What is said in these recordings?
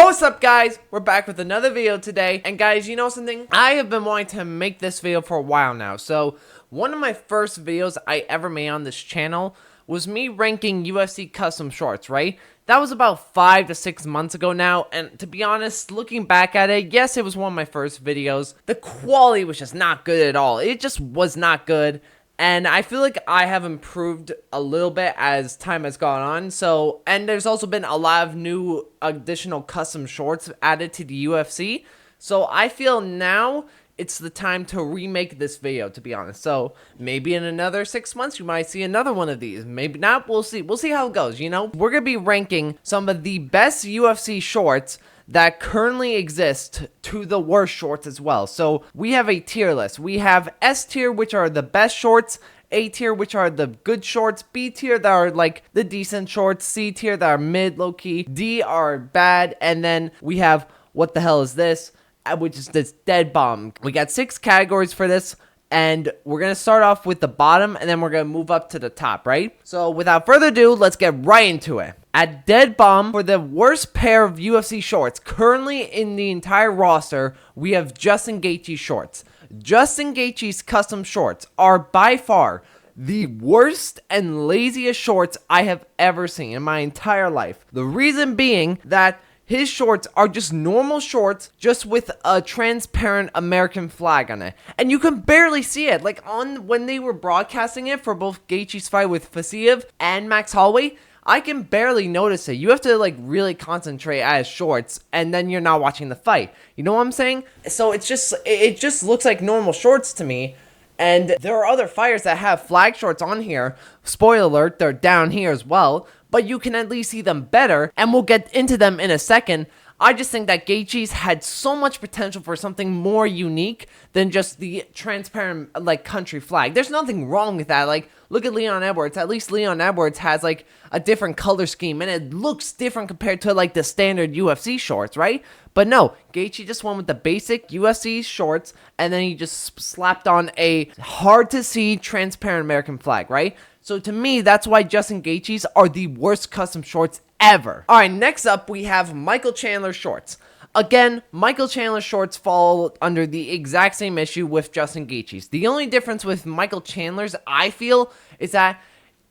What's up, guys? We're back with another video today, and guys, you know something? I have been wanting to make this video for a while now. So one of my first videos I ever made on this channel was me ranking UFC custom shorts, right? That was about 5 to 6 months ago now, and to be honest, looking back at it, yes, it was one of my first videos. The quality was just not good at all. It just was not good. And I feel like I have improved a little bit as time has gone on. So, and there's also been a lot of new additional custom shorts added to the UFC. So I feel now it's the time to remake this video, to be honest. So maybe in another 6 months, you might see another one of these. Maybe not. We'll see. We'll see how it goes, you know? We're going to be ranking some of the best UFC shorts that currently exist to the worst shorts as well. So we have a tier list. We have S tier, which are the best shorts, A tier, which are the good shorts, B tier that are like the decent shorts, C tier that are mid, low-key, D are bad, and then we have what the hell is this, which is this dead bomb. We got 6 categories for this, and we're going to start off with the bottom, and then we're going to move up to the top, right? So without further ado, let's get right into it. At dead bomb, for the worst pair of UFC shorts currently in the entire roster, we have Justin Gaethje shorts. Justin Gaethje's custom shorts are by far the worst and laziest shorts I have ever seen in my entire life. The reason being that his shorts are just normal shorts, just with a transparent American flag on it. And you can barely see it. Like, when they were broadcasting it for both Gaethje's fight with Fasiev and Max Holloway, I can barely notice it. You have to, like, really concentrate at his shorts, and then you're not watching the fight. You know what I'm saying? So it just looks like normal shorts to me. And there are other fighters that have flag shorts on here. Spoiler alert, they're down here as well. But you can at least see them better, and we'll get into them in a second. I just think that Gaethje's had so much potential for something more unique than just the transparent, like, country flag. There's nothing wrong with that. Like, look at Leon Edwards. At least Leon Edwards has, like, a different color scheme, and it looks different compared to, like, the standard UFC shorts, right? But no, Gaethje just went with the basic UFC shorts, and then he just slapped on a hard-to-see transparent American flag, right? So to me, that's why Justin Gaethje's are the worst custom shorts ever. Alright, next up, we have Michael Chandler shorts. Again, Michael Chandler shorts fall under the exact same issue with Justin Gaethje's. The only difference with Michael Chandler's, I feel, is that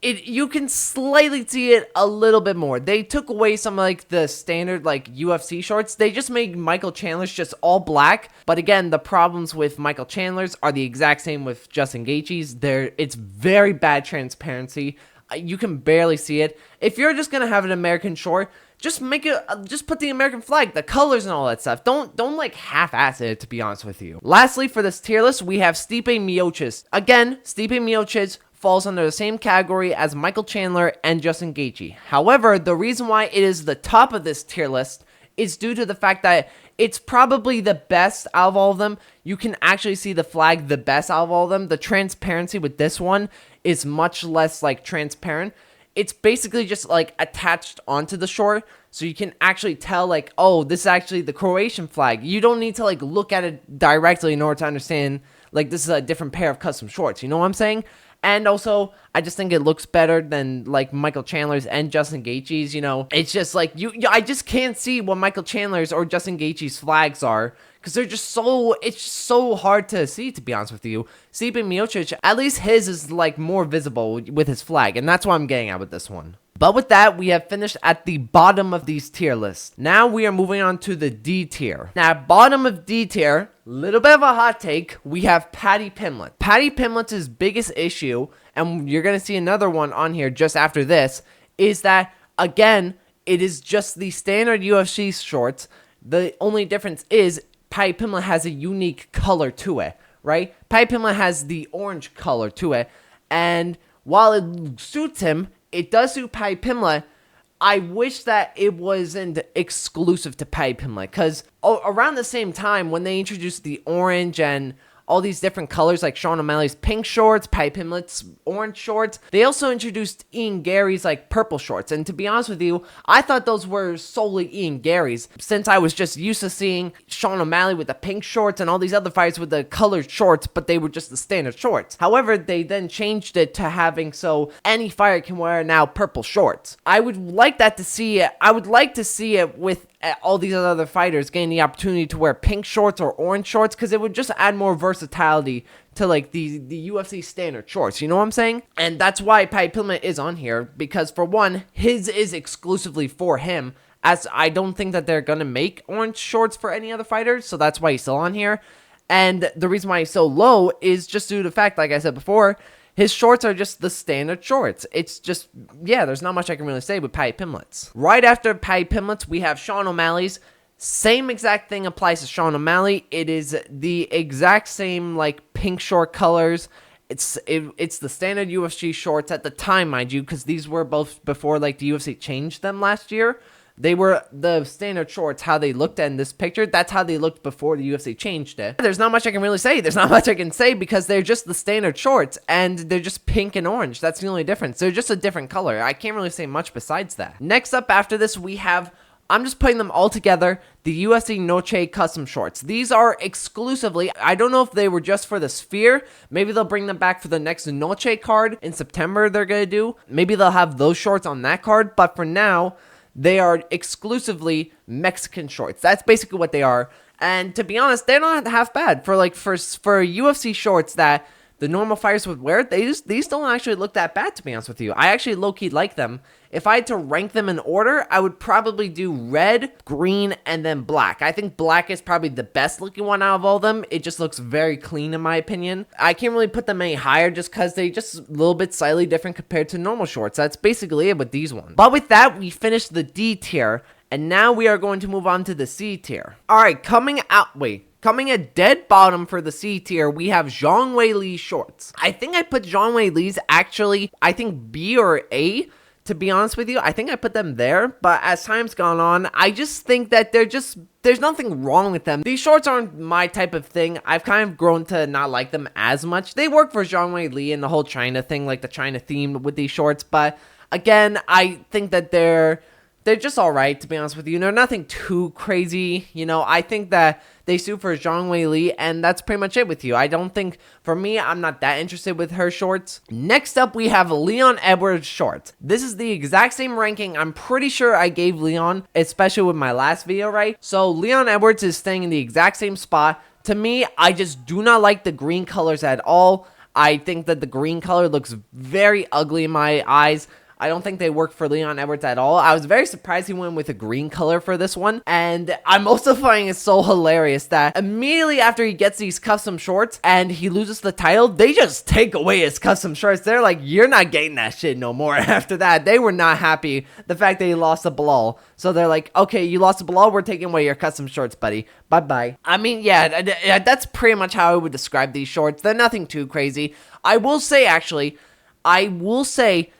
you can slightly see it a little bit more. They took away some, like, the standard, like, UFC shorts. They just made Michael Chandler's just all black. But again, the problems with Michael Chandler's are the exact same with Justin Gaethje's. It's very bad transparency. You can barely see it. If you're just gonna have an American short, just make it, just put the American flag, the colors and all that stuff. Don't like half-ass it, to be honest with you. Lastly, for this tier list, we have Stipe Miocic. Again, Stipe Miocic falls under the same category as Michael Chandler and Justin Gaethje. However, the reason why it is the top of this tier list is due to the fact that it's probably the best out of all of them. You can actually see the flag the best out of all of them. The transparency with this one is much less, like, transparent. It's basically just, like, attached onto the short, so you can actually tell, like, oh, this is actually the Croatian flag. You don't need to, like, look at it directly in order to understand, like, this is a different pair of custom shorts. You know what I'm saying? And also, I just think it looks better than, like, Michael Chandler's and Justin Gaethje's, you know. It's just, like, I just can't see what Michael Chandler's or Justin Gaethje's flags are, because they're just it's just so hard to see, to be honest with you. Stipe Miocic, at least his is, like, more visible with his flag, and that's what I'm getting at with this one. But with that, we have finished at the bottom of these tier lists. Now we are moving on to the D tier. Now, bottom of D tier, little bit of a hot take, we have Paddy Pimlet. Paddy Pimlet's biggest issue, and you're going to see another one on here just after this, is that, again, it is just the standard UFC shorts. The only difference is Paddy Pimlet has a unique color to it, right? Paddy Pimlet has the orange color to it, and while it suits him, it does suit Paddy Pimlet. I wish that it wasn't exclusive to Paddy Pimlet, because around the same time when they introduced the orange and all these different colors, like Sean O'Malley's pink shorts, Paddy Pimlet's orange shorts, they also introduced Ian Gary's, like, purple shorts. And to be honest with you, I thought those were solely Ian Gary's, since I was just used to seeing Sean O'Malley with the pink shorts and all these other fights with the colored shorts, but they were just the standard shorts. However, they then changed it to having so any fighter can wear now purple shorts. I would like to see it with all these other fighters getting the opportunity to wear pink shorts or orange shorts, because it would just add more versatility to like the UFC standard shorts, you know what I'm saying? And that's why Paddy Pimlet is on here, because for one, his is exclusively for him, as I don't think that they're gonna make orange shorts for any other fighters, so that's why he's still on here. And the reason why he's so low is just due to the fact, like I said before, his shorts are just the standard shorts. It's just, yeah, there's not much I can really say with Paddy Pimlet's. Right after Paddy Pimlet's, we have Shawn O'Malley's. Same exact thing applies to Shawn O'Malley. It is the exact same, like, pink short colors. It's the standard UFC shorts at the time, mind you, because these were both before, like, the UFC changed them last year. They were the standard shorts, how they looked in this picture. That's how they looked before the UFC changed it. There's not much I can really say. There's not much I can say because they're just the standard shorts, and they're just pink and orange. That's the only difference. They're just a different color. I can't really say much besides that. Next up after this, we have, I'm just putting them all together, the UFC Noce custom shorts. These are exclusively, I don't know if they were just for the Sphere. Maybe they'll bring them back for the next Noce card in September they're going to do. Maybe they'll have those shorts on that card, but for now, they are exclusively Mexican shorts. That's basically what they are. And to be honest, they're not half bad. For UFC shorts that the normal fighters would wear, these don't actually look that bad, to be honest with you. I actually low-key like them. If I had to rank them in order, I would probably do red, green, and then black. I think black is probably the best looking one out of all of them. It just looks very clean in my opinion. I can't really put them any higher just because they just a little bit slightly different compared to normal shorts. That's basically it with these ones. But with that, we finished the D tier, and now we are going to move on to the C tier. Alright, coming at dead bottom for the C tier, we have Zhang Weili shorts. I think I put Zhang Weili's actually, I think B or A, to be honest with you. I think I put them there, but as time's gone on, I just think that there's nothing wrong with them. These shorts aren't my type of thing. I've kind of grown to not like them as much. They work for Zhang Weili and the whole China thing, like the China theme with these shorts, but again, I think that they're just alright, to be honest with you. They're nothing too crazy, you know. I think that they suit for Zhang Weili, and that's pretty much it with you. I don't think, for me, I'm not that interested with her shorts. Next up, we have Leon Edwards shorts. This is the exact same ranking I'm pretty sure I gave Leon, especially with my last video, right? So Leon Edwards is staying in the exact same spot. To me, I just do not like the green colors at all. I think that the green color looks very ugly in my eyes. I don't think they work for Leon Edwards at all. I was very surprised he went with a green color for this one. And I'm also finding it so hilarious that immediately after he gets these custom shorts and he loses the title, they just take away his custom shorts. They're like, you're not getting that shit no more after that. They were not happy the fact that he lost to Bilal. So they're like, okay, you lost to Bilal, we're taking away your custom shorts, buddy. Bye-bye. I mean, yeah, that's pretty much how I would describe these shorts. They're nothing too crazy. I will say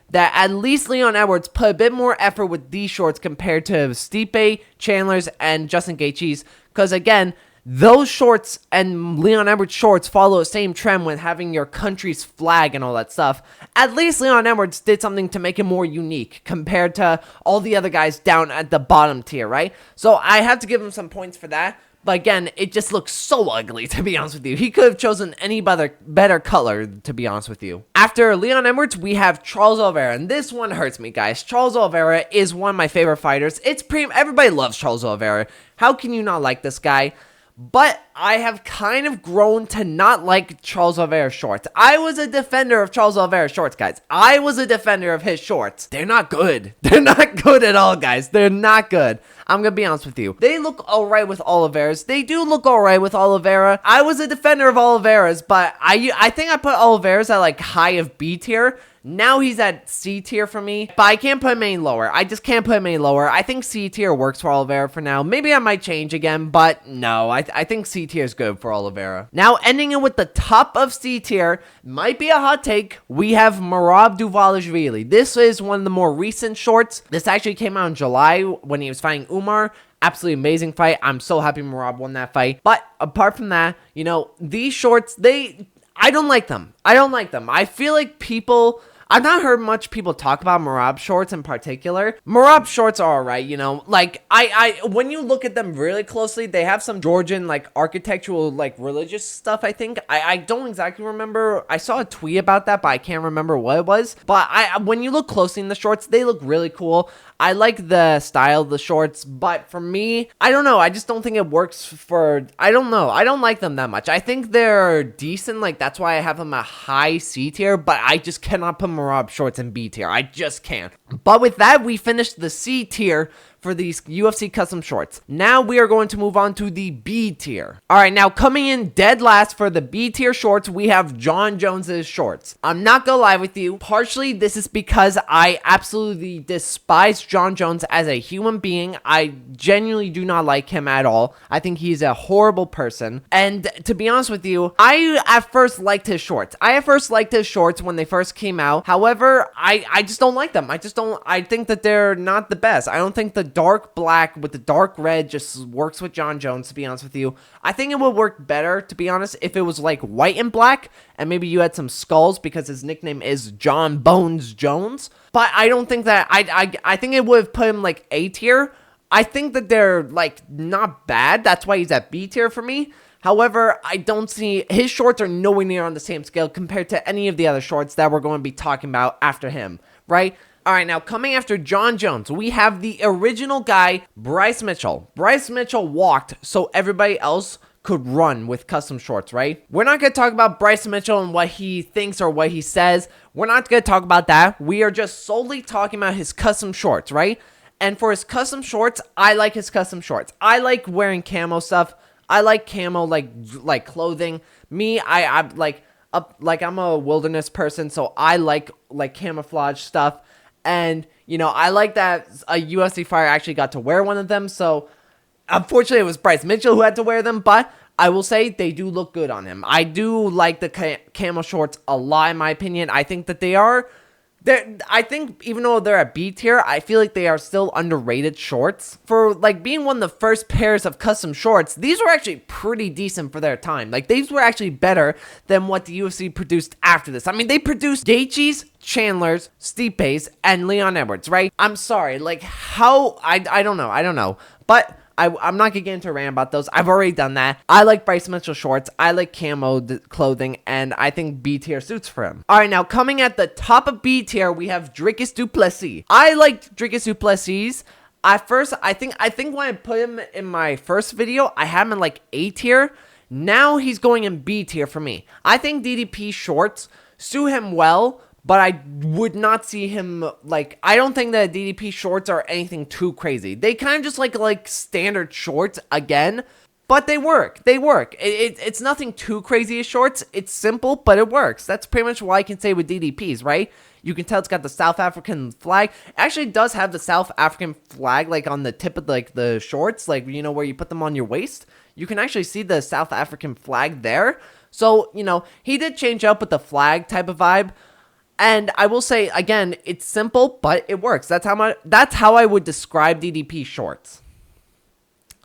that at least Leon Edwards put a bit more effort with these shorts compared to Stipe, Chandler's, and Justin Gaethje's. Because again, those shorts and Leon Edwards shorts follow the same trend with having your country's flag and all that stuff. At least Leon Edwards did something to make it more unique compared to all the other guys down at the bottom tier, right? So I have to give him some points for that. But again, it just looks so ugly, to be honest with you. He could have chosen any better color, to be honest with you. After Leon Edwards, we have Charles Oliveira. And this one hurts me, guys. Charles Oliveira is one of my favorite fighters. Everybody loves Charles Oliveira. How can you not like this guy? But I have kind of grown to not like Charles Oliveira's shorts. I was a defender of Charles Oliveira's shorts, guys. I was a defender of his shorts. They're not good. They're not good at all, guys. They're not good. I'm gonna be honest with you. They look alright with Oliveira's. They do look alright with Oliveira. I was a defender of Oliveira's, but I think I put Oliveira's at like high of B tier. Now he's at C tier for me, but I can't put him any lower. I just can't put him any lower. I think C tier works for Oliveira for now. Maybe I might change again, but no, I think C tier is good for Oliveira. Now, ending it with the top of C tier, might be a hot take, we have Morav Dvalishvili. This is one of the more recent shorts. This actually came out in July when he was fighting Umar. Absolutely amazing fight. I'm so happy Morav won that fight. But apart from that, you know, these shorts, I don't like them. I feel like I've not heard much people talk about Morav shorts in particular. Morav shorts are alright, you know, like, when you look at them really closely, they have some Georgian, like, architectural, like, religious stuff, I think. I don't exactly remember. I saw a tweet about that, but I can't remember what it was. But when you look closely in the shorts, they look really cool. I like the style of the shorts, but for me, I don't know. I just don't think it works for, I don't know. I don't like them that much. I think they're decent. Like, that's why I have them a high C tier, but I just cannot put Morav shorts in B tier. I just can't. But with that, we finished the C tier for these UFC custom shorts. Now we are going to move on to the B tier. All right, now coming in dead last for the B tier shorts, we have Jon Jones's shorts. I'm not gonna lie with you. Partially, this is because I absolutely despise Jon Jones as a human being. I genuinely do not like him at all. I think he's a horrible person. And to be honest with you, I at first liked his shorts. When they first came out. However, I just don't like them. I think that they're not the best. I don't think the dark black with the dark red just works with Jon Jones, to be honest with you. I think it would work better, to be honest, if it was like white and black, and maybe you had some skulls because his nickname is Jon Bones Jones. But I don't think that, I think it would have put him like A tier. I think that they're like not bad. That's why he's at B tier for me. However, I don't see, his shorts are nowhere near on the same scale compared to any of the other shorts that we're going to be talking about after him, right? All right, now coming after Jon Jones, we have the original guy, Bryce Mitchell. Bryce Mitchell walked so everybody else could run with custom shorts, right? We're not going to talk about Bryce Mitchell and what he thinks or what he says. We're not going to talk about that. We are just solely talking about his custom shorts, right? And for his custom shorts, I like his custom shorts. I like wearing camo stuff. I like camo like clothing. Me, I'm a wilderness person, so I like camouflage stuff. And, you know, I like that a UFC fighter actually got to wear one of them. So, unfortunately, it was Bryce Mitchell who had to wear them. But I will say they do look good on him. I do like the camo shorts a lot, in my opinion. I think that I think even though they're at B tier, I feel like they are still underrated shorts. For like being one of the first pairs of custom shorts, these were actually pretty decent for their time. Like, these were actually better than what the UFC produced after this. I mean, they produced Gaethje's, Chandler's, Stipe's, and Leon Edwards, right? I'm sorry, like how, I don't know. But I'm not gonna get into a rant about those. I've already done that. I like Bryce Mitchell shorts. I like camo clothing, and I think B tier suits for him. All right, now coming at the top of B tier, we have Drius Daukaus. I liked Drius Daukaus. At first, I think when I put him in my first video, I had him in like A tier. Now he's going in B tier for me. I think DDP shorts suit him well, but I would not see him, like, I don't think that DDP shorts are anything too crazy. They kind of just like standard shorts again, but they work. It's nothing too crazy as shorts. It's simple, but it works. That's pretty much what I can say with DDPs, right? You can tell it's got the South African flag. It actually does have the South African flag, like, on the tip of, like, the shorts, like, you know, where you put them on your waist. You can actually see the South African flag there. So, you know, he did change up with the flag type of vibe. And I will say, again, it's simple, but it works. That's how I would describe DDP shorts.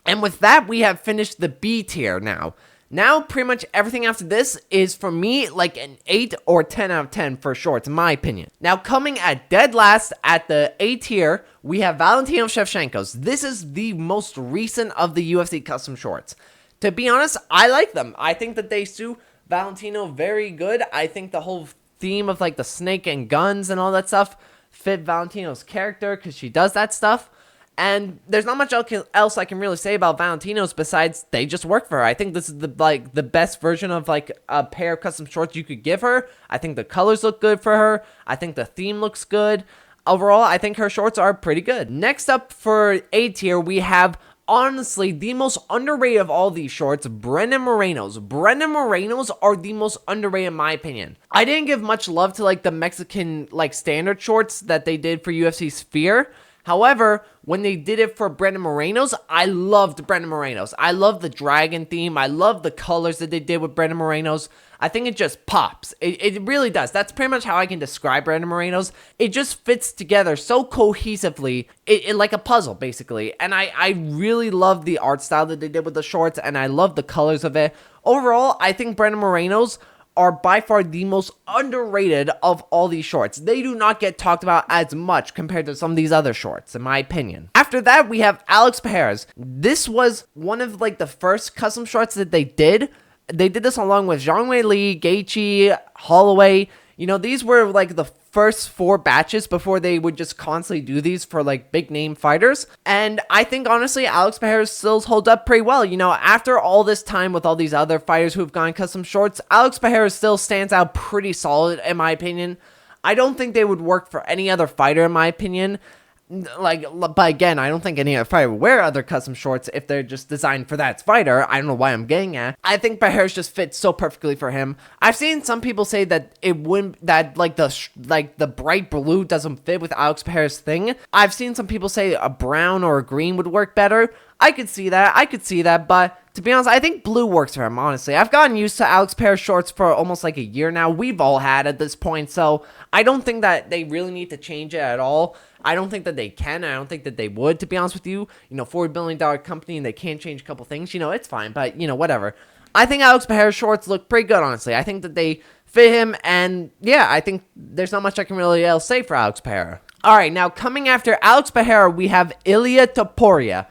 And with that, we have finished the B tier now. Now, pretty much everything after this is, for me, like an 8 or 10 out of 10 for shorts, in my opinion. Now, coming at dead last at the A tier, we have Valentina Shevchenko's. This is the most recent of the UFC custom shorts. To be honest, I like them. I think that they suit Valentino very good. I think the whole theme of like the snake and guns and all that stuff fit Valentino's character because she does that stuff. And there's not much else I can really say about Valentino's besides they just work for her. I think this is the best version of like a pair of custom shorts you could give her. I think the colors look good for her. I think the theme looks good. Overall, I think her shorts are pretty good. Next up for A tier, we have honestly the most underrated of all these shorts, Brandon Moreno's. Brandon Moreno's are the most underrated in my opinion. I didn't give much love to like the Mexican like standard shorts that they did for UFC Sphere. However, when they did it for Brandon Moreno's, I loved Brandon Moreno's. I love the dragon theme. I love the colors that they did with Brandon Moreno's. I think it just pops. It really does. That's pretty much how I can describe Brandon Moreno's. It just fits together so cohesively, it like a puzzle, basically. And I really love the art style that they did with the shorts, and I love the colors of it. Overall, I think Brandon Moreno's are by far the most underrated of all these shorts. They do not get talked about as much compared to some of these other shorts, in my opinion. After that, we have Alex Bahara's. This was one of like the first custom shorts that they did. They did this along with Shawn Ali, Gaethje, Holloway. You know, these were like the first 4 batches before they would just constantly do these for like big name fighters. And I think honestly, Alex Bahara still holds up pretty well. You know, after all this time with all these other fighters who have gone custom shorts, Alex Bahara still stands out pretty solid in my opinion. I don't think they would work for any other fighter in my opinion. Like, but again, I don't think any other fighter would wear other custom shorts if they're just designed for that fighter. I don't know why I'm getting at. I think Bahara's just fits so perfectly for him. I've seen some people say that it wouldn't, that like the bright blue doesn't fit with Alex Bahara's thing. I've seen some people say a brown or a green would work better. I could see that, but to be honest, I think blue works for him, honestly. I've gotten used to Alex Bahara shorts for almost like a year now. We've all had at this point, so I don't think that they really need to change it at all. I don't think that they can. I don't think that they would, to be honest with you. You know, $40 billion company and they can't change a couple things. You know, it's fine, but, you know, whatever. I think Alex Bahara's shorts look pretty good, honestly. I think that they fit him, and yeah, I think there's not much I can really else say for Alex Bahara. All right, now coming after Alex Bahara, we have Ilia Tapora.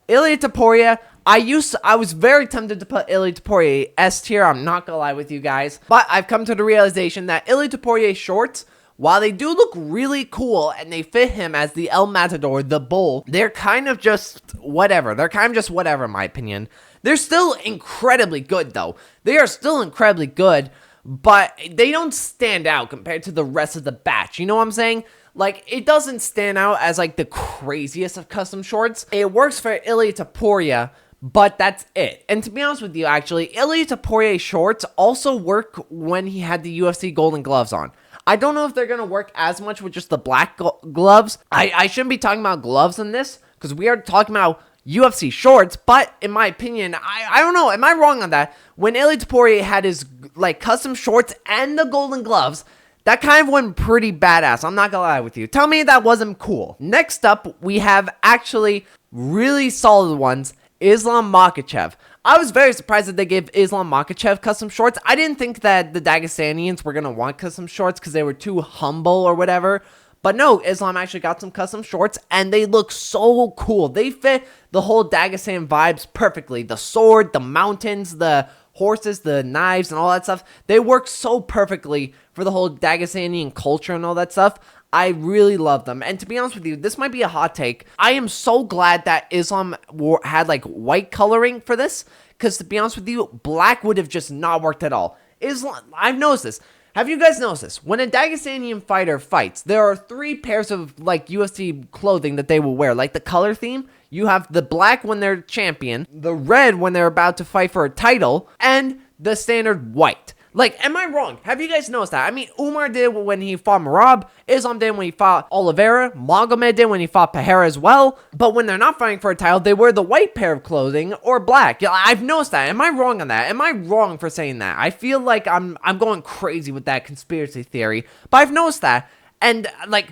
Ilia Tapora, I was very tempted to put Ilia Tapora S tier, I'm not gonna lie with you guys, but I've come to the realization that Ilia Tapora's shorts, while they do look really cool and they fit him as the El Matador, the bull, they're kind of just whatever. They're kind of just whatever in my opinion. They're still incredibly good though. They are still incredibly good, but they don't stand out compared to the rest of the batch. You know what I'm saying? Like, it doesn't stand out as, like, the craziest of custom shorts. It works for Ilia Tapora, but that's it. And to be honest with you, actually, Ilia Tapora's shorts also work when he had the UFC golden gloves on. I don't know if they're going to work as much with just the black gloves. I shouldn't be talking about gloves in this, because we are talking about UFC shorts, but in my opinion, I don't know, am I wrong on that? When Ilia Tapora had his, like, custom shorts and the golden gloves, that kind of went pretty badass, I'm not gonna lie with you. Tell me that wasn't cool. Next up, we have actually really solid ones, Islam Makhachev. I was very surprised that they gave Islam Makhachev custom shorts. I didn't think that the Dagestanians were gonna want custom shorts because they were too humble or whatever. But no, Islam actually got some custom shorts, and they look so cool. They fit the whole Dagestan vibes perfectly. The sword, the mountains, the horses, the knives, and all that stuff. They work so perfectly for the whole Dagestanian culture and all that stuff. I really love them. And to be honest with you, this might be a hot take. I am so glad that Islam had like white coloring for this, because to be honest with you, black would have just not worked at all. Islam, I've noticed this. Have you guys noticed this? When a Dagestanian fighter fights, there are 3 pairs of like UFC clothing that they will wear. Like the color theme, you have the black when they're champion, the red when they're about to fight for a title, and the standard white. Like, am I wrong? Have you guys noticed that? I mean, Umar did when he fought Morav, Islam did when he fought Oliveira, Magomed did when he fought Bahara as well, but when they're not fighting for a title, they wear the white pair of clothing or black. Yeah, I've noticed that. Am I wrong on that? Am I wrong for saying that? I feel like I'm going crazy with that conspiracy theory, but I've noticed that, and like,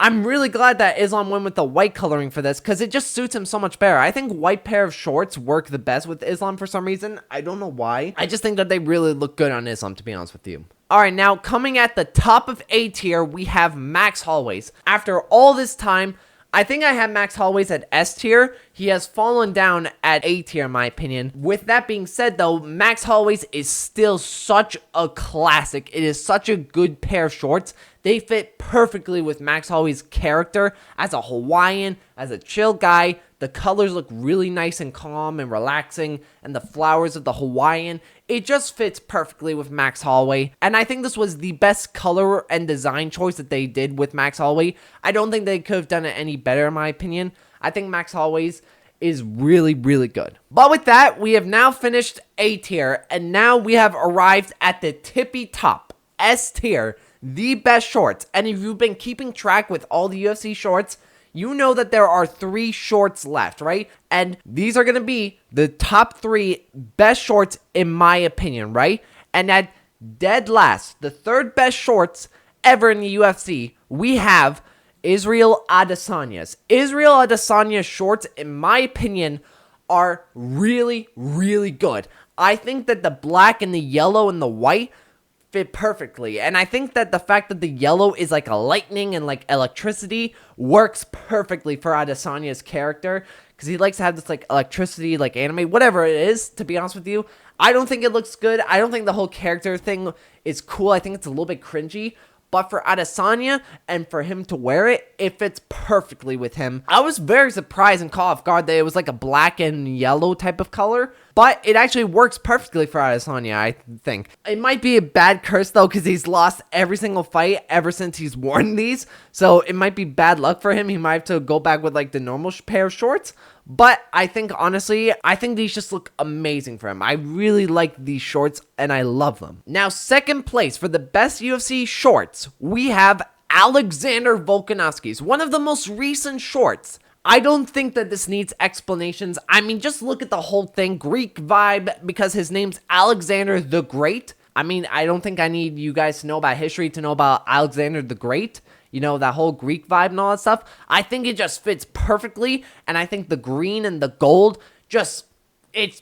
I'm really glad that Islam went with the white coloring for this, because it just suits him so much better. I think white pair of shorts work the best with Islam for some reason. I don't know why. I just think that they really look good on Islam, to be honest with you. Alright, now coming at the top of A tier, we have Max Holloway. After all this time, I think I had Max Holloway at S tier. He has fallen down at A tier in my opinion. With that being said though, Max Holloway is still such a classic. It is such a good pair of shorts. They fit perfectly with Max Holloway's character as a Hawaiian, as a chill guy. The colors look really nice and calm and relaxing, and the flowers of the Hawaiian. It just fits perfectly with Max Holloway, and I think this was the best color and design choice that they did with Max Holloway. I don't think they could have done it any better in my opinion. I think Max Holloway's is really, really good. But with that, we have now finished A tier, and now we have arrived at the tippy top, S tier. The best shorts. And if you've been keeping track with all the UFC shorts, you know that there are 3 shorts left, right? And these are going to be the top 3 best shorts in my opinion, right? And at dead last, the 3rd best shorts ever in the UFC, we have Israel Adesanya's. Israel Adesanya's shorts, in my opinion, are really, really good. I think that the black and the yellow and the white fit perfectly, and I think that the fact that the yellow is like a lightning and like electricity works perfectly for Adesanya's character, because he likes to have this like electricity, like anime, whatever it is. To be honest with you, I don't think it looks good. I don't think the whole character thing is cool. I think it's a little bit cringy, But for Adesanya and for him to wear it, it fits perfectly with him. I was very surprised and caught off guard that it was like a black and yellow type of color. But it actually works perfectly for Adesanya, I think. It might be a bad curse, though, because he's lost every single fight ever since he's worn these. So it might be bad luck for him. He might have to go back with, like, the normal pair of shorts. But I think, honestly, I think these just look amazing for him. I really like these shorts, and I love them. Now, second place for the best UFC shorts, we have Alexander Volkanovski's, one of the most recent shorts. I don't think that this needs explanations. I mean, just look at the whole thing. Greek vibe, because his name's Alexander the Great. I mean, I don't think I need you guys to know about history to know about Alexander the Great. You know, that whole Greek vibe and all that stuff. I think it just fits perfectly. And I think the green and the gold just, it's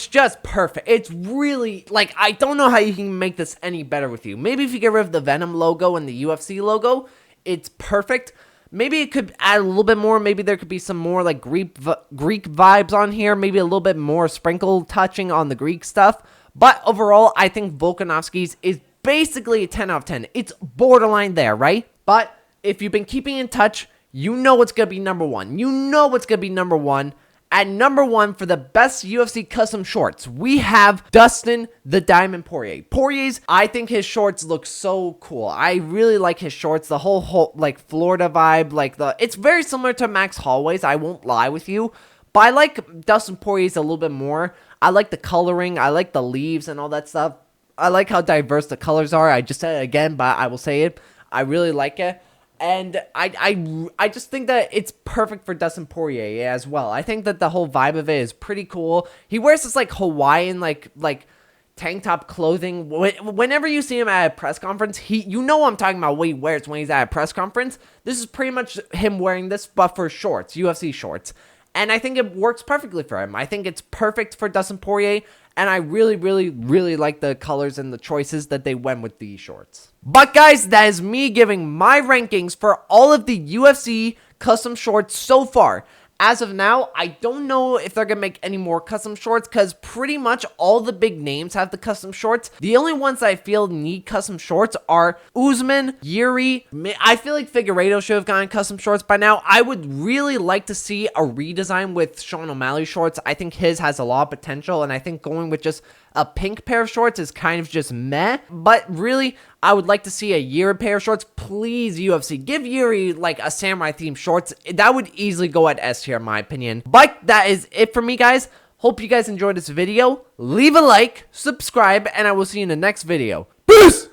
just perfect. It's really, like, I don't know how you can make this any better with you. Maybe if you get rid of the Venom logo and the UFC logo, it's perfect. Maybe it could add a little bit more. Maybe there could be some more like Greek vibes on here. Maybe a little bit more sprinkle touching on the Greek stuff. But overall, I think Volkanovski's is basically a 10 out of 10. It's borderline there, right? But if you've been keeping in touch, you know what's going to be number one. You know what's going to be number one. At number one for the best UFC custom shorts, we have Dustin the Diamond Poirier. Poirier's, I think his shorts look so cool. I really like his shorts. The whole like Florida vibe, it's very similar to Max Holloway's. I won't lie with you, but I like Dustin Poirier's a little bit more. I like the coloring. I like the leaves and all that stuff. I like how diverse the colors are. I just said it again, but I will say it. I really like it. And I just think that it's perfect for Dustin Poirier as well. I think that the whole vibe of it is pretty cool. He wears this like Hawaiian like tank top clothing. Whenever you see him at a press conference, you know what I'm talking about what he wears when he's at a press conference. This is pretty much him wearing this, but for shorts, UFC shorts. And I think it works perfectly for him. I think it's perfect for Dustin Poirier. And I really, really, really like the colors and the choices that they went with these shorts. But guys, that is me giving my rankings for all of the UFC custom shorts so far. As of now, I don't know if they're going to make any more custom shorts because pretty much all the big names have the custom shorts. The only ones I feel need custom shorts are Usman, Yuri. I feel like Figueiredo should have gotten custom shorts by now. I would really like to see a redesign with Shawn O'Malley shorts. I think his has a lot of potential, and I think going with just a pink pair of shorts is kind of just meh. But really, I would like to see a Yuri pair of shorts. Please, UFC, give Yuri like a samurai themed shorts. That would easily go at S tier in my opinion. But that is it for me, guys. Hope you guys enjoyed this video. Leave a like, subscribe, and I will see you in the next video. Peace!